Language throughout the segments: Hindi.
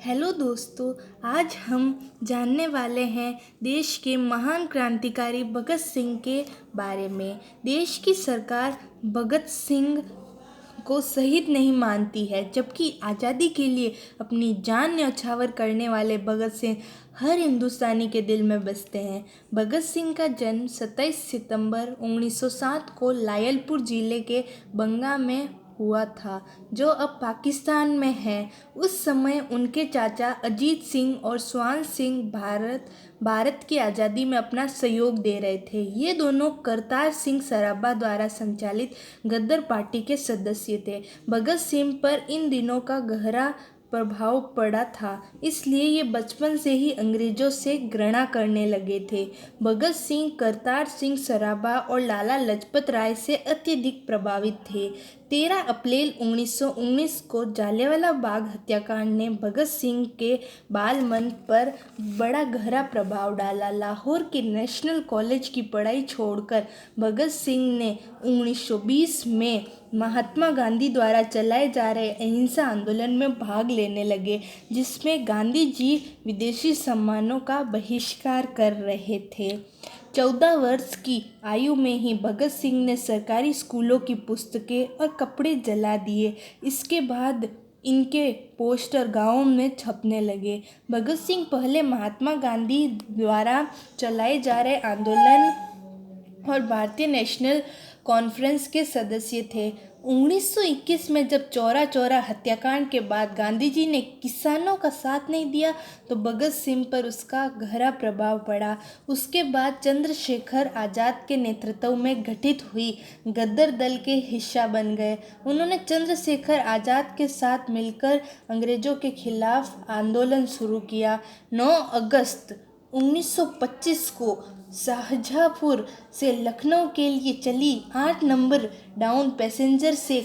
हेलो दोस्तों, आज हम जानने वाले हैं देश के महान क्रांतिकारी भगत सिंह के बारे में। देश की सरकार भगत सिंह को शहीद नहीं मानती है, जबकि आज़ादी के लिए अपनी जान न्यौछावर करने वाले भगत सिंह हर हिंदुस्तानी के दिल में बसते हैं। भगत सिंह का जन्म 27 सितंबर 1907 को लायलपुर जिले के बंगा में हुआ था, जो अब पाकिस्तान में है। उस समय उनके चाचा अजीत सिंह और स्वान सिंह भारत की आज़ादी में अपना सहयोग दे रहे थे। ये दोनों करतार सिंह सराभा द्वारा संचालित गदर पार्टी के सदस्य थे। भगत सिंह पर इन दिनों का गहरा प्रभाव पड़ा था, इसलिए ये बचपन से ही अंग्रेजों से घृणा करने लगे थे। भगत सिंह करतार सिंह सराभा और लाला लाजपत राय से अत्यधिक प्रभावित थे। 13 अप्रैल 1919 को जलियांवाला बाग हत्याकांड ने भगत सिंह के बाल मन पर बड़ा गहरा प्रभाव डाला। लाहौर के नेशनल कॉलेज की पढ़ाई छोड़कर भगत सिंह ने 1920 में महात्मा गांधी द्वारा चलाए जा रहे अहिंसा आंदोलन में भाग लेने लगे, जिसमें गांधी जी विदेशी सम्मानों का बहिष्कार कर रहे थे। 14 वर्ष की आयु में ही भगत सिंह ने सरकारी स्कूलों की पुस्तकें और कपड़े जला दिए। इसके बाद इनके पोस्टर गांवों में छपने लगे। भगत सिंह पहले महात्मा गांधी द्वारा चलाए जा रहे आंदोलन और भारतीय नेशनल कॉन्फ्रेंस के सदस्य थे। 1921 में जब चौरा चौरा हत्याकांड के बाद गांधी जी ने किसानों का साथ नहीं दिया, तो भगत सिंह पर उसका गहरा प्रभाव पड़ा। उसके बाद चंद्रशेखर आज़ाद के नेतृत्व में गठित हुई गदर दल के हिस्सा बन गए। उन्होंने चंद्रशेखर आज़ाद के साथ मिलकर अंग्रेजों के खिलाफ आंदोलन शुरू किया। 9 अगस्त 1925 को शाहजहाँपुर से लखनऊ के लिए चली 8 नंबर डाउन पैसेंजर से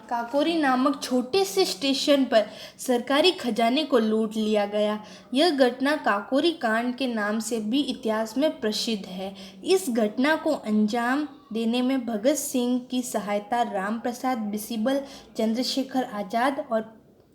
काकोरी नामक छोटे से स्टेशन पर सरकारी खजाने को लूट लिया गया। यह घटना काकोरी कांड के नाम से भी इतिहास में प्रसिद्ध है। इस घटना को अंजाम देने में भगत सिंह की सहायता राम प्रसाद बिस्मिल, चंद्रशेखर आज़ाद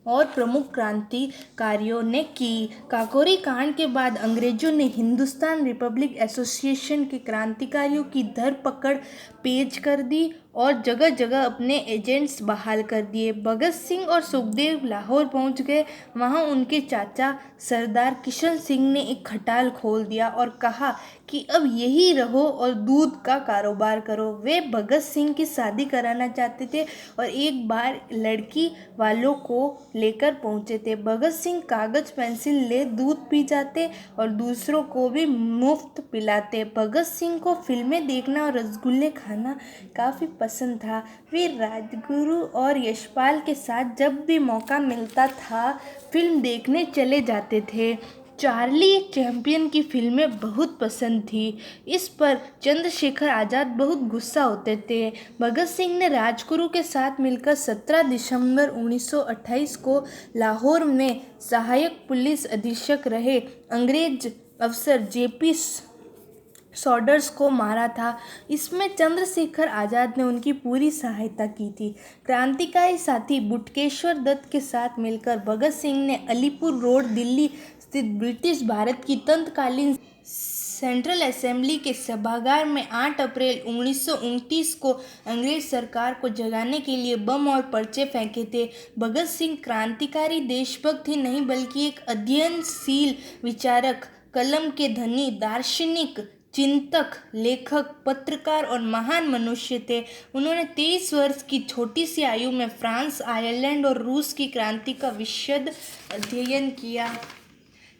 और प्रमुख क्रांतिकारियों ने की। काकोरी कांड के बाद अंग्रेजों ने हिंदुस्तान रिपब्लिक एसोसिएशन के क्रांतिकारियों की धरपकड़ तेज कर दी और जगह जगह अपने एजेंट्स बहाल कर दिए। भगत सिंह और सुखदेव लाहौर पहुंच गए। वहां उनके चाचा सरदार किशन सिंह ने एक खटाल खोल दिया और कहा कि अब यही रहो और दूध का कारोबार करो। वे भगत सिंह की शादी कराना चाहते थे और एक बार लड़की वालों को लेकर पहुंचे थे। भगत सिंह कागज पेंसिल ले दूध पी जाते और दूसरों को भी मुफ्त पिलाते। भगत सिंह को फिल्में देखना और रसगुल्ले खाना काफ़ी पसंद था। वे राजगुरु और यशपाल के साथ जब भी मौका मिलता था, फिल्म देखने चले जाते थे। चार्ली चैप्लिन की फिल्में बहुत पसंद थी। इस पर चंद्रशेखर आज़ाद बहुत गुस्सा होते थे। भगत सिंह ने राजगुरु के साथ मिलकर 17 दिसंबर 1928 को लाहौर में सहायक पुलिस अधीक्षक रहे अंग्रेज अफसर जेपी सॉडर्स को मारा था। इसमें चंद्रशेखर आज़ाद ने उनकी पूरी सहायता की थी। क्रांतिकारी साथी बुटकेश्वर दत्त के साथ मिलकर भगत सिंह ने अलीपुर रोड दिल्ली स्थित ब्रिटिश भारत की तत्कालीन सेंट्रल असेंबली के सभागार में 8 अप्रैल 1929 को अंग्रेज सरकार को जगाने के लिए बम और पर्चे फेंके थे। भगत सिंह क्रांतिकारी देशभक्त ही नहीं, बल्कि एक अध्ययनशील विचारक, कलम के धनी, दार्शनिक, चिंतक, लेखक, पत्रकार और महान मनुष्य थे। उन्होंने 23 वर्ष की छोटी सी आयु में फ्रांस, आयरलैंड और रूस की क्रांति का विशद अध्ययन किया।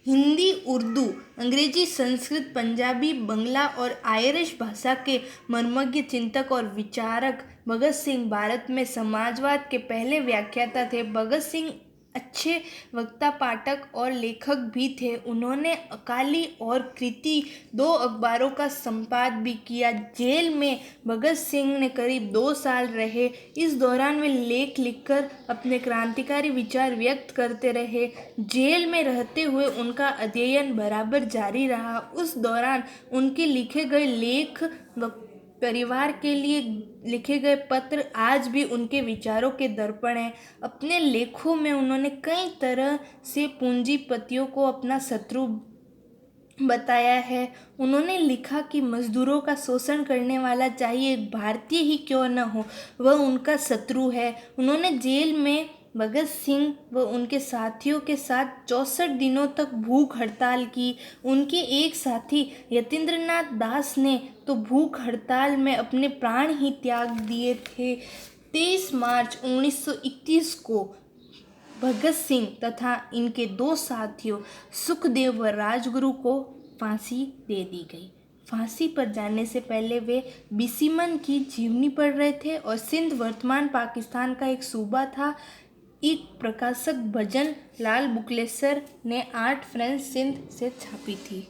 हिंदी, उर्दू, अंग्रेजी, संस्कृत, पंजाबी, बंगला और आयरिश भाषा के मर्मज्ञ चिंतक और विचारक भगत सिंह भारत में समाजवाद के पहले व्याख्याता थे। भगत सिंह अच्छे वक्ता, पाठक और लेखक भी थे। उन्होंने अकाली और कृति 2 अखबारों का संपादन भी किया। जेल में भगत सिंह ने करीब 2 साल रहे। इस दौरान वे लेख लिखकर अपने क्रांतिकारी विचार व्यक्त करते रहे। जेल में रहते हुए उनका अध्ययन बराबर जारी रहा। उस दौरान उनके लिखे गए लेख परिवार के लिए लिखे गए पत्र आज भी उनके विचारों के दर्पण हैं। अपने लेखों में उन्होंने कई तरह से पूंजीपतियों को अपना शत्रु बताया है। उन्होंने लिखा कि मजदूरों का शोषण करने वाला चाहे एक भारतीय ही क्यों न हो, वह उनका शत्रु है। उन्होंने जेल में भगत सिंह व उनके साथियों के साथ 64 दिनों तक भूख हड़ताल की। उनके एक साथी यतीन्द्रनाथ दास ने तो भूख हड़ताल में अपने प्राण ही त्याग दिए थे। 23 मार्च 1931 को भगत सिंह तथा इनके दो साथियों सुखदेव व राजगुरु को फांसी दे दी गई। फांसी पर जाने से पहले वे बिसिमन की जीवनी पढ़ रहे थे और सिंध वर्तमान पाकिस्तान का एक सूबा था। एक प्रकाशक भजन लाल बुकलेसर ने 8 फ्रेंच सिंध से छापी थी।